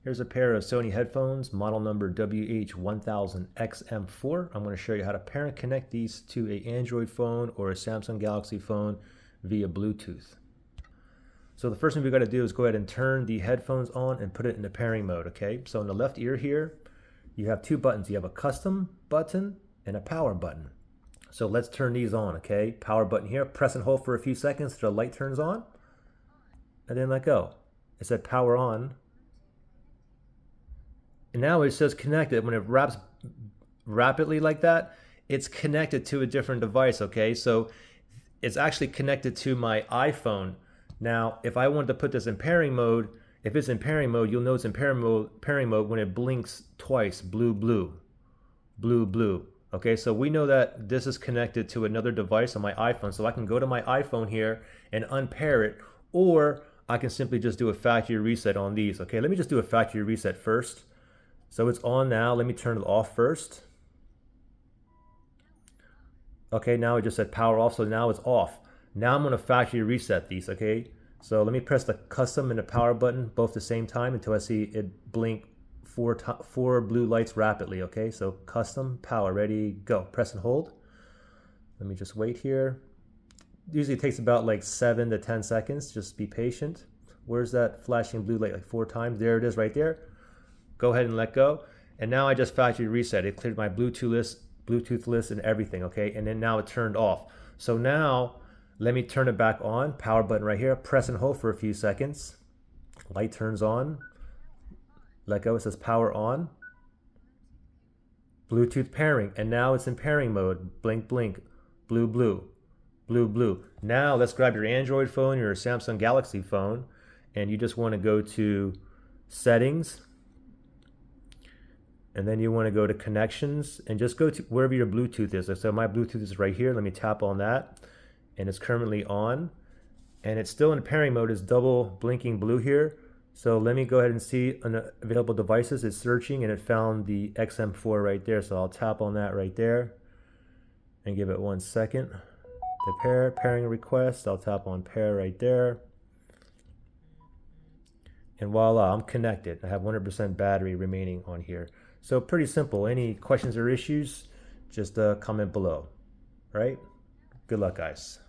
Here's a pair of Sony headphones, model number WH-1000XM4. I'm going to show you how to pair and connect these to an Android phone or a Samsung Galaxy phone via Bluetooth. So the first thing we got to do is go ahead and turn the headphones on and put it in the pairing mode, okay? So in the left ear here, you have two buttons. You have a custom button and a power button. So let's turn these on, okay? Power button here, press and hold for a few seconds till the light turns on, and then let go. It said power on. And now it says connected. When it wraps rapidly like that, it's connected to a different device, okay? So it's actually connected to my iPhone. Now, if I wanted to put this in pairing mode, if it's in pairing mode, you'll notice in pairing mode when it blinks twice, blue, blue, blue, blue. Okay, so we know that this is connected to another device on my iPhone. So I can go to my iPhone here and unpair it, or I can simply just do a factory reset on these. Okay, let me just do a factory reset first. So it's on now. Let me turn it off first. Okay, now it just said power off, so now it's off. Now I'm going to factory reset these, okay? So let me press the custom and the power button both at the same time until I see it blink four blue lights rapidly, okay? So custom, power, ready, go. Press and hold. Let me just wait here. Usually it takes about like 7 to 10 seconds. Just be patient. Where's that flashing blue light? Like 4 times. There it is right there. Go ahead and let go. And now I just factory reset. It cleared my Bluetooth list and everything, okay? And then now it turned off. So now let me turn it back on. Power button right here. Press and hold for a few seconds. Light turns on. Let go. It says power on. Bluetooth pairing. And now it's in pairing mode. Blink, blink. Blue, blue. Blue, blue. Now let's grab your Android phone, your Samsung Galaxy phone, and you just want to go to settings. And then you want to go to connections and just go to wherever your Bluetooth is. So my Bluetooth is right here. Let me tap on that. And it's currently on. And it's still in pairing mode. It's double blinking blue here. So let me go ahead and see on available devices. It's searching and it found the XM4 right there. So I'll tap on that right there and give it 1 second. The pairing request. I'll tap on pair right there. And voila, I'm connected. I have 100% battery remaining on here. So pretty simple. Any questions or issues, just comment below, right? Good luck, guys.